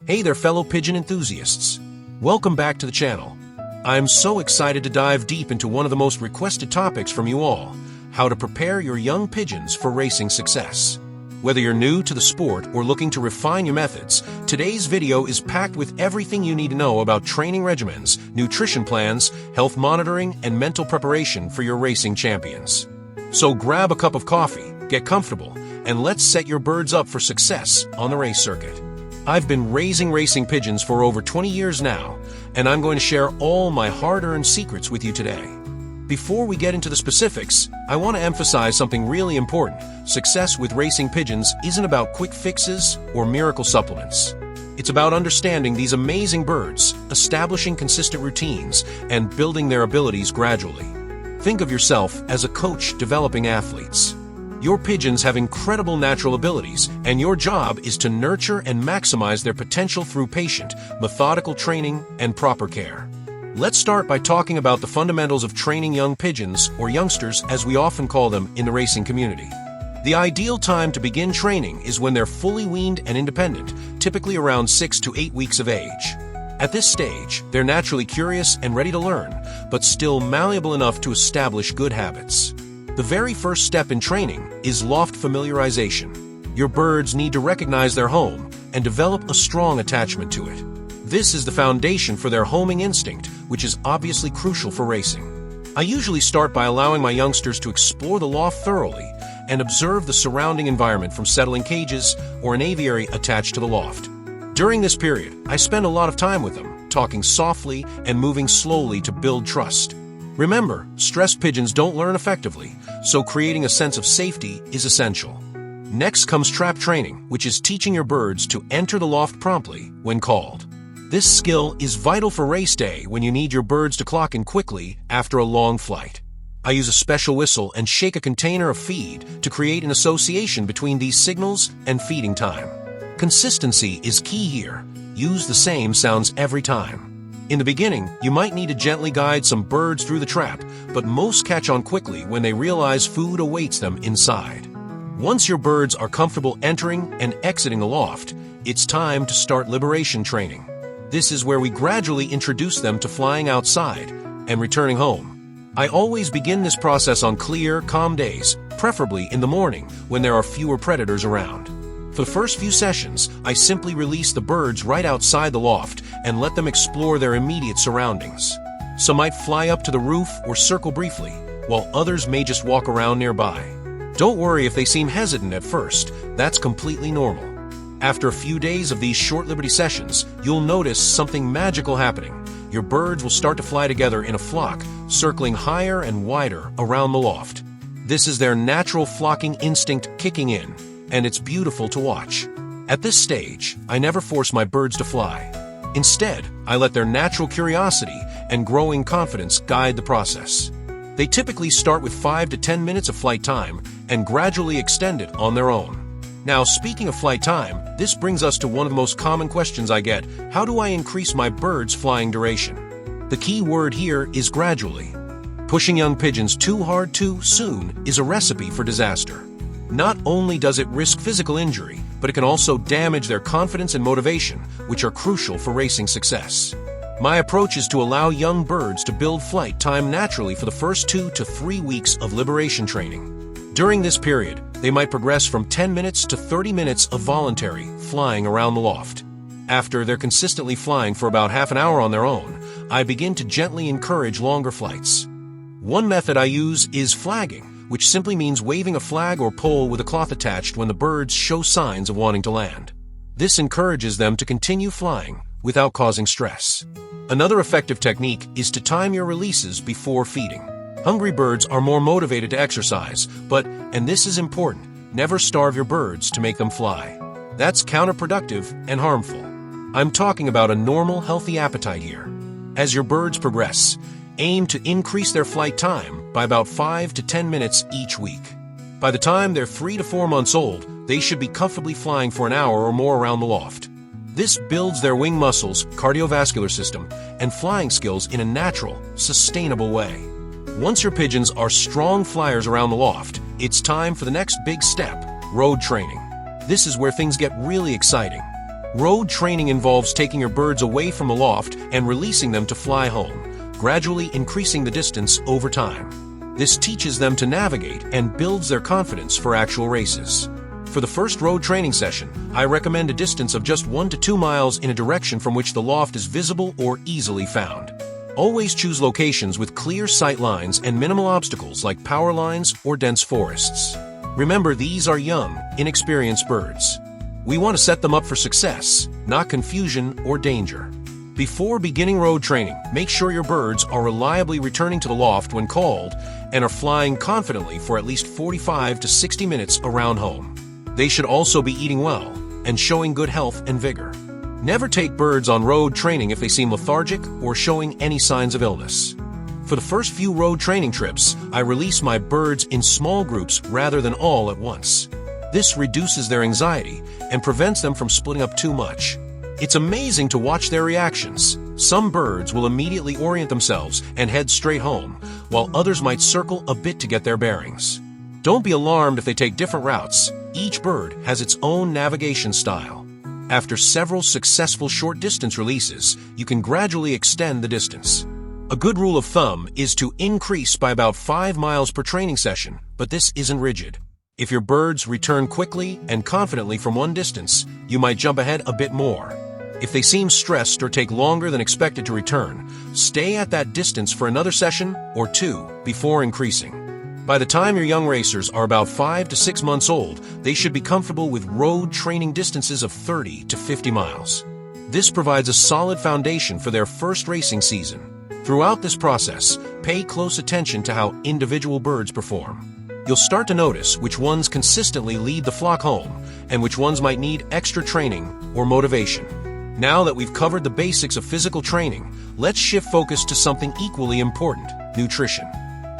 Hey there, fellow pigeon enthusiasts. Welcome back to the channel. I'm so excited to dive deep into one of the most requested topics from you all, how to prepare your young pigeons for racing success. Whether you're new to the sport or looking to refine your methods, today's video is packed with everything you need to know about training regimens, nutrition plans, health monitoring, and mental preparation for your racing champions. So grab a cup of coffee, get comfortable, and let's set your birds up for success on the race circuit. I've been raising racing pigeons for over 20 years now, and I'm going to share all my hard-earned secrets with you today. Before we get into the specifics, I want to emphasize something really important. Success with racing pigeons isn't about quick fixes or miracle supplements. It's about understanding these amazing birds, establishing consistent routines, and building their abilities gradually. Think of yourself as a coach developing athletes. Your pigeons have incredible natural abilities, and your job is to nurture and maximize their potential through patient, methodical training and proper care. Let's start by talking about the fundamentals of training young pigeons, or youngsters as we often call them in the racing community. The ideal time to begin training is when they're fully weaned and independent, typically around 6 to 8 weeks of age. At this stage, they're naturally curious and ready to learn, but still malleable enough to establish good habits. The very first step in training is loft familiarization. Your birds need to recognize their home and develop a strong attachment to it. This is the foundation for their homing instinct, which is obviously crucial for racing. I usually start by allowing my youngsters to explore the loft thoroughly and observe the surrounding environment from settling cages or an aviary attached to the loft. During this period, I spend a lot of time with them, talking softly and moving slowly to build trust. Remember, stressed pigeons don't learn effectively, so creating a sense of safety is essential. Next comes trap training, which is teaching your birds to enter the loft promptly when called. This skill is vital for race day when you need your birds to clock in quickly after a long flight. I use a special whistle and shake a container of feed to create an association between these signals and feeding time. Consistency is key here. Use the same sounds every time. In the beginning, you might need to gently guide some birds through the trap, but most catch on quickly when they realize food awaits them inside. Once your birds are comfortable entering and exiting the loft, it's time to start liberation training. This is where we gradually introduce them to flying outside and returning home. I always begin this process on clear, calm days, preferably in the morning when there are fewer predators around. For the first few sessions, I simply release the birds right outside the loft and let them explore their immediate surroundings. Some might fly up to the roof or circle briefly, while others may just walk around nearby. Don't worry if they seem hesitant at first, that's completely normal. After a few days of these short liberty sessions, you'll notice something magical happening. Your birds will start to fly together in a flock, circling higher and wider around the loft. This is their natural flocking instinct kicking in, and it's beautiful to watch. At this stage, I never force my birds to fly. Instead, I let their natural curiosity and growing confidence guide the process. They typically start with 5 to 10 minutes of flight time and gradually extend it on their own. Now, speaking of flight time, this brings us to one of the most common questions I get: how do I increase my birds' flying duration? The key word here is gradually. Pushing young pigeons too hard too soon is a recipe for disaster. Not only does it risk physical injury, but it can also damage their confidence and motivation, which are crucial for racing success. My approach is to allow young birds to build flight time naturally for the first 2 to 3 weeks of liberation training. During this period, they might progress from 10 minutes to 30 minutes of voluntary flying around the loft. After they're consistently flying for about half an hour on their own, I begin to gently encourage longer flights. One method I use is flagging, which simply means waving a flag or pole with a cloth attached when the birds show signs of wanting to land. This encourages them to continue flying without causing stress. Another effective technique is to time your releases before feeding. Hungry birds are more motivated to exercise, but, and this is important, never starve your birds to make them fly. That's counterproductive and harmful. I'm talking about a normal, healthy appetite here. As your birds progress, aim to increase their flight time by about 5 to 10 minutes each week. By the time they're 3 to 4 months old, they should be comfortably flying for an hour or more around the loft. This builds their wing muscles, cardiovascular system, and flying skills in a natural, sustainable way. Once your pigeons are strong flyers around the loft, it's time for the next big step, road training. This is where things get really exciting. Road training involves taking your birds away from the loft and releasing them to fly home, gradually increasing the distance over time. This teaches them to navigate and builds their confidence for actual races. For the first road training session, I recommend a distance of just 1 to 2 miles in a direction from which the loft is visible or easily found. Always choose locations with clear sight lines and minimal obstacles like power lines or dense forests. Remember, these are young, inexperienced birds. We want to set them up for success, not confusion or danger. Before beginning road training, make sure your birds are reliably returning to the loft when called and are flying confidently for at least 45 to 60 minutes around home. They should also be eating well and showing good health and vigor. Never take birds on road training if they seem lethargic or showing any signs of illness. For the first few road training trips, I release my birds in small groups rather than all at once. This reduces their anxiety and prevents them from splitting up too much. It's amazing to watch their reactions. Some birds will immediately orient themselves and head straight home, while others might circle a bit to get their bearings. Don't be alarmed if they take different routes. Each bird has its own navigation style. After several successful short-distance releases, you can gradually extend the distance. A good rule of thumb is to increase by about 5 miles per training session, but this isn't rigid. If your birds return quickly and confidently from one distance, you might jump ahead a bit more. If they seem stressed or take longer than expected to return, stay at that distance for another session or 2 before increasing. By the time your young racers are about 5 to 6 months old, they should be comfortable with road training distances of 30 to 50 miles. This provides a solid foundation for their first racing season. Throughout this process, pay close attention to how individual birds perform. You'll start to notice which ones consistently lead the flock home and which ones might need extra training or motivation. Now that we've covered the basics of physical training, let's shift focus to something equally important: nutrition.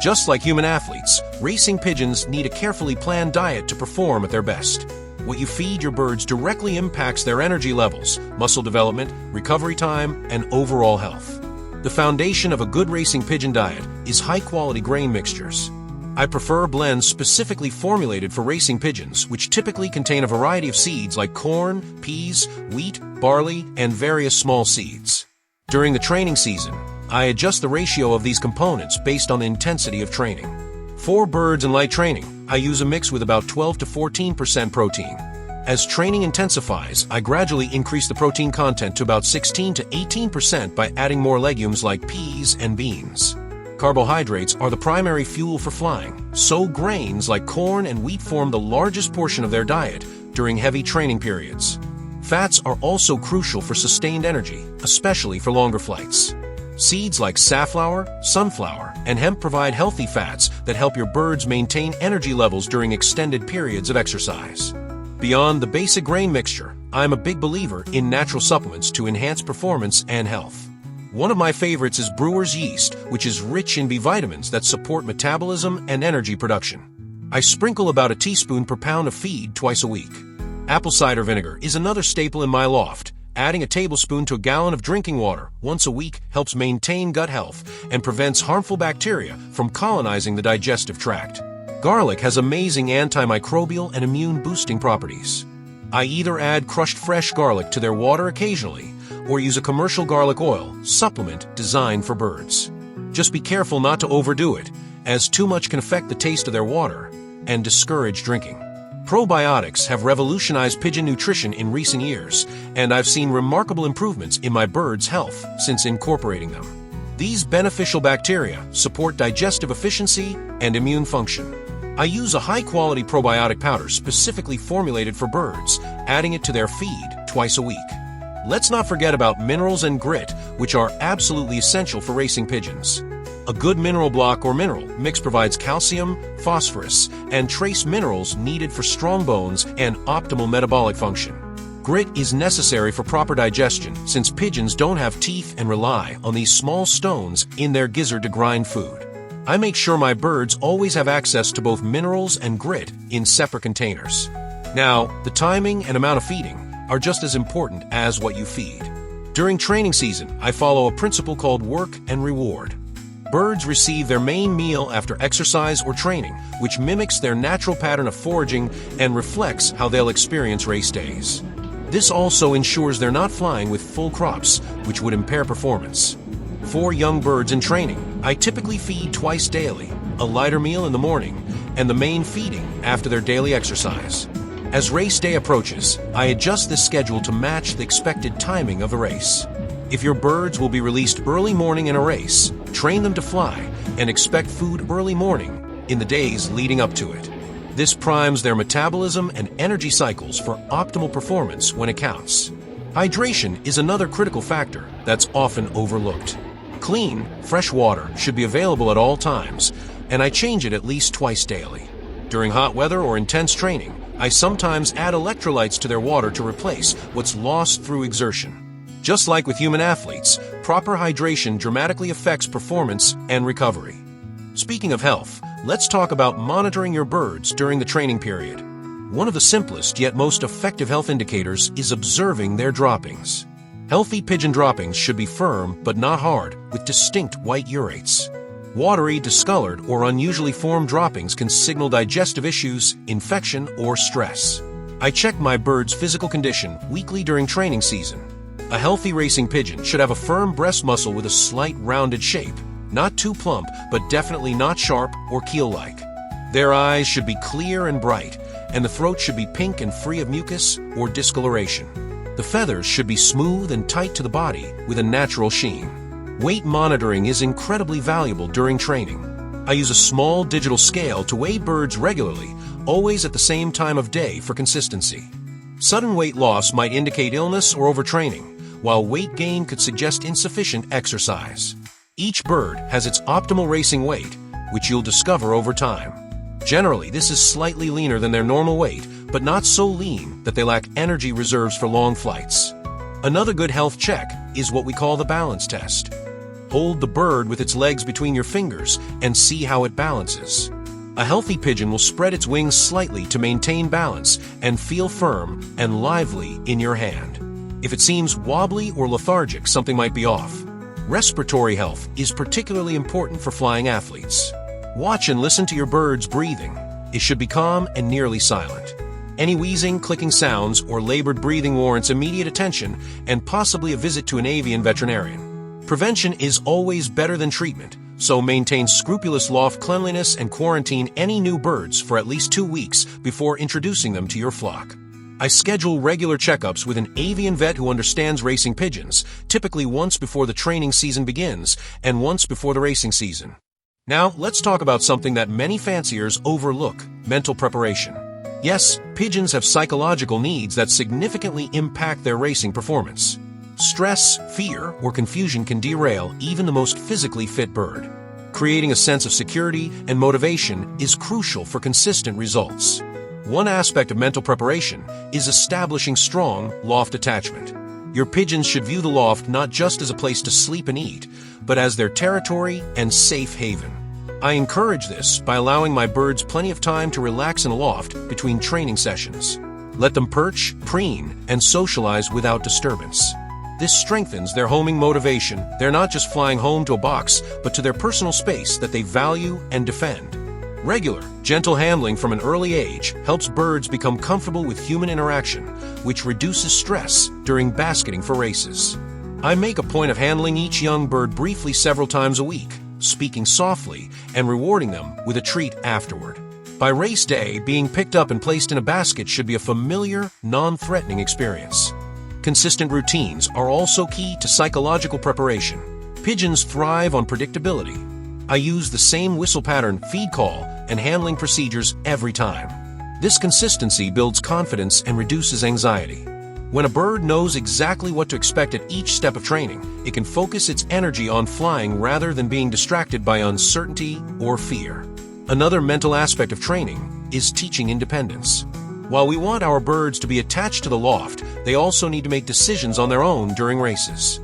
Just like human athletes, racing pigeons need a carefully planned diet to perform at their best. What you feed your birds directly impacts their energy levels, muscle development, recovery time, and overall health. The foundation of a good racing pigeon diet is high-quality grain mixtures. I prefer blends specifically formulated for racing pigeons, which typically contain a variety of seeds like corn, peas, wheat, barley, and various small seeds. During the training season, I adjust the ratio of these components based on the intensity of training. For birds in light training, I use a mix with about 12 to 14% protein. As training intensifies, I gradually increase the protein content to about 16 to 18% by adding more legumes like peas and beans. Carbohydrates are the primary fuel for flying, so grains like corn and wheat form the largest portion of their diet during heavy training periods. Fats are also crucial for sustained energy, especially for longer flights. Seeds like safflower, sunflower, and hemp provide healthy fats that help your birds maintain energy levels during extended periods of exercise. Beyond the basic grain mixture, I'm a big believer in natural supplements to enhance performance and health. One of my favorites is brewer's yeast, which is rich in B vitamins that support metabolism and energy production. I sprinkle about a teaspoon per pound of feed twice a week. Apple cider vinegar is another staple in my loft. Adding a tablespoon to a gallon of drinking water once a week helps maintain gut health and prevents harmful bacteria from colonizing the digestive tract. Garlic has amazing antimicrobial and immune-boosting properties. I either add crushed fresh garlic to their water occasionally or use a commercial garlic oil supplement designed for birds. Just be careful not to overdo it, as too much can affect the taste of their water and discourage drinking. Probiotics have revolutionized pigeon nutrition in recent years, and I've seen remarkable improvements in my birds' health since incorporating them. These beneficial bacteria support digestive efficiency and immune function. I use a high-quality probiotic powder specifically formulated for birds, adding it to their feed twice a week. Let's not forget about minerals and grit, which are absolutely essential for racing pigeons. A good mineral block or mineral mix provides calcium, phosphorus, and trace minerals needed for strong bones and optimal metabolic function. Grit is necessary for proper digestion since pigeons don't have teeth and rely on these small stones in their gizzard to grind food. I make sure my birds always have access to both minerals and grit in separate containers. Now, the timing and amount of feeding are just as important as what you feed. During training season, I follow a principle called work and reward. Birds receive their main meal after exercise or training, which mimics their natural pattern of foraging and reflects how they'll experience race days. This also ensures they're not flying with full crops, which would impair performance. For young birds in training, I typically feed twice daily, a lighter meal in the morning, and the main feeding after their daily exercise. As race day approaches, I adjust this schedule to match the expected timing of the race. If your birds will be released early morning in a race, train them to fly and expect food early morning in the days leading up to it. This primes their metabolism and energy cycles for optimal performance when it counts. Hydration is another critical factor that's often overlooked. Clean, fresh water should be available at all times, and I change it at least twice daily. During hot weather or intense training, I sometimes add electrolytes to their water to replace what's lost through exertion. Just like with human athletes, proper hydration dramatically affects performance and recovery. Speaking of health, let's talk about monitoring your birds during the training period. One of the simplest yet most effective health indicators is observing their droppings. Healthy pigeon droppings should be firm but not hard, with distinct white urates. Watery, discolored, or unusually formed droppings can signal digestive issues, infection, or stress. I check my bird's physical condition weekly during training season. A healthy racing pigeon should have a firm breast muscle with a slight rounded shape, not too plump, but definitely not sharp or keel-like. Their eyes should be clear and bright, and the throat should be pink and free of mucus or discoloration. The feathers should be smooth and tight to the body with a natural sheen. Weight monitoring is incredibly valuable during training. I use a small digital scale to weigh birds regularly, always at the same time of day for consistency. Sudden weight loss might indicate illness or overtraining, while weight gain could suggest insufficient exercise. Each bird has its optimal racing weight, which you'll discover over time. Generally, this is slightly leaner than their normal weight, but not so lean that they lack energy reserves for long flights. Another good health check is what we call the balance test. Hold the bird with its legs between your fingers and see how it balances. A healthy pigeon will spread its wings slightly to maintain balance and feel firm and lively in your hand. If it seems wobbly or lethargic, something might be off. Respiratory health is particularly important for flying athletes. Watch and listen to your bird's breathing. It should be calm and nearly silent. Any wheezing, clicking sounds, or labored breathing warrants immediate attention and possibly a visit to an avian veterinarian. Prevention is always better than treatment, so maintain scrupulous loft cleanliness and quarantine any new birds for at least 2 weeks before introducing them to your flock. I schedule regular checkups with an avian vet who understands racing pigeons, typically once before the training season begins and once before the racing season. Now, let's talk about something that many fanciers overlook: mental preparation. Yes, pigeons have psychological needs that significantly impact their racing performance. Stress, fear, or confusion can derail even the most physically fit bird. Creating a sense of security and motivation is crucial for consistent results. One aspect of mental preparation is establishing strong loft attachment. Your pigeons should view the loft not just as a place to sleep and eat, but as their territory and safe haven. I encourage this by allowing my birds plenty of time to relax in a loft between training sessions. Let them perch, preen, and socialize without disturbance. This strengthens their homing motivation. They're not just flying home to a box, but to their personal space that they value and defend. Regular, gentle handling from an early age helps birds become comfortable with human interaction, which reduces stress during basketing for races. I make a point of handling each young bird briefly several times a week, speaking softly and rewarding them with a treat afterward. By race day, being picked up and placed in a basket should be a familiar, non-threatening experience. Consistent routines are also key to psychological preparation. Pigeons thrive on predictability. I use the same whistle pattern, feed call, and handling procedures every time. This consistency builds confidence and reduces anxiety. When a bird knows exactly what to expect at each step of training, it can focus its energy on flying rather than being distracted by uncertainty or fear. Another mental aspect of training is teaching independence. While we want our birds to be attached to the loft, they also need to make decisions on their own during races.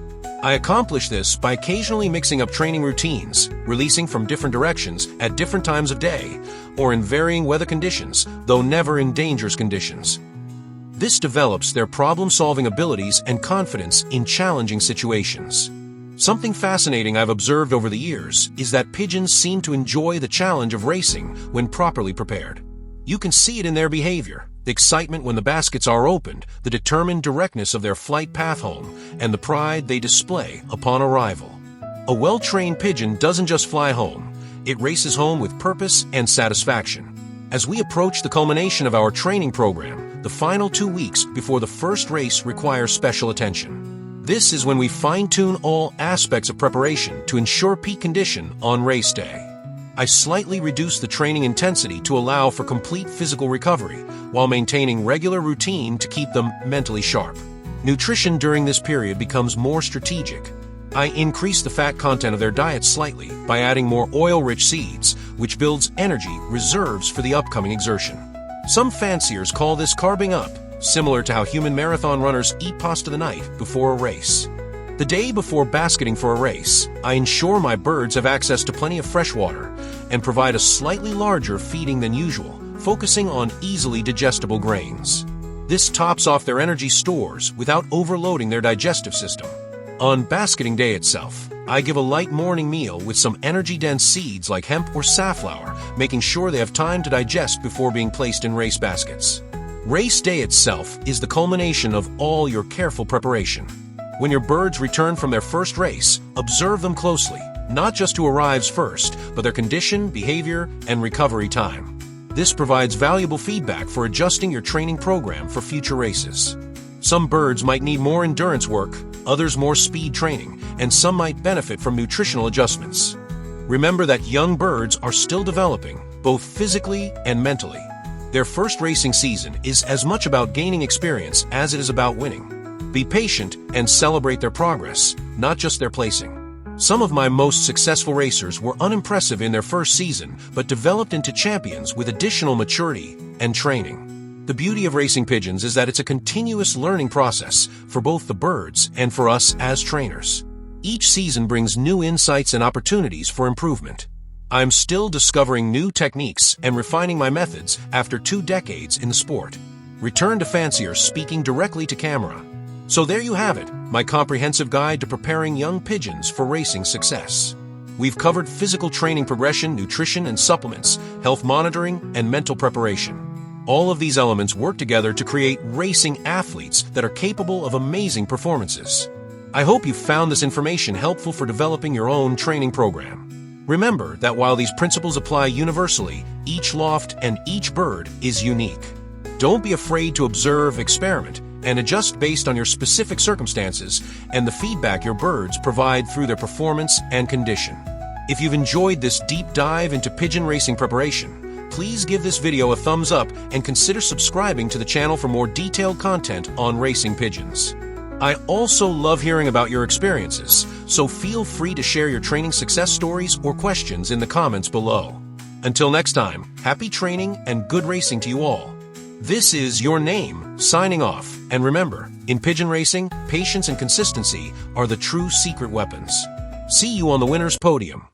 I accomplish this by occasionally mixing up training routines, releasing from different directions at different times of day, or in varying weather conditions, though never in dangerous conditions. This develops their problem-solving abilities and confidence in challenging situations. Something fascinating I've observed over the years is that pigeons seem to enjoy the challenge of racing when properly prepared. You can see it in their behavior. The excitement when the baskets are opened, the determined directness of their flight path home, and the pride they display upon arrival. A well-trained pigeon doesn't just fly home, it races home with purpose and satisfaction. As we approach the culmination of our training program, the final 2 weeks before the first race require special attention. This is when we fine-tune all aspects of preparation to ensure peak condition on race day. I slightly reduce the training intensity to allow for complete physical recovery, while maintaining regular routine to keep them mentally sharp. Nutrition during this period becomes more strategic. I increase the fat content of their diet slightly by adding more oil-rich seeds, which builds energy reserves for the upcoming exertion. Some fanciers call this carbing up, similar to how human marathon runners eat pasta the night before a race. The day before basketing for a race, I ensure my birds have access to plenty of fresh water and provide a slightly larger feeding than usual, focusing on easily digestible grains. This tops off their energy stores without overloading their digestive system. On basketing day itself, I give a light morning meal with some energy-dense seeds like hemp or safflower, making sure they have time to digest before being placed in race baskets. Race day itself is the culmination of all your careful preparation. When your birds return from their first race, observe them closely, not just who arrives first, but their condition, behavior, and recovery time. This provides valuable feedback for adjusting your training program for future races. Some birds might need more endurance work, others more speed training, and some might benefit from nutritional adjustments. Remember that young birds are still developing, both physically and mentally. Their first racing season is as much about gaining experience as it is about winning. Be patient and celebrate their progress, not just their placing. Some of my most successful racers were unimpressive in their first season, but developed into champions with additional maturity and training. The beauty of racing pigeons is that it's a continuous learning process for both the birds and for us as trainers. Each season brings new insights and opportunities for improvement. I'm still discovering new techniques and refining my methods after 2 decades in the sport. Return to fanciers speaking directly to camera. So there you have it, my comprehensive guide to preparing young pigeons for racing success. We've covered physical training progression, nutrition and supplements, health monitoring, and mental preparation. All of these elements work together to create racing athletes that are capable of amazing performances. I hope you found this information helpful for developing your own training program. Remember that while these principles apply universally, each loft and each bird is unique. Don't be afraid to observe, experiment, and adjust based on your specific circumstances and the feedback your birds provide through their performance and condition. If you've enjoyed this deep dive into pigeon racing preparation, please give this video a thumbs up and consider subscribing to the channel for more detailed content on racing pigeons. I also love hearing about your experiences, so feel free to share your training success stories or questions in the comments below. Until next time, happy training and good racing to you all. This is Your Name, signing off. And remember, in pigeon racing, patience and consistency are the true secret weapons. See you on the winner's podium.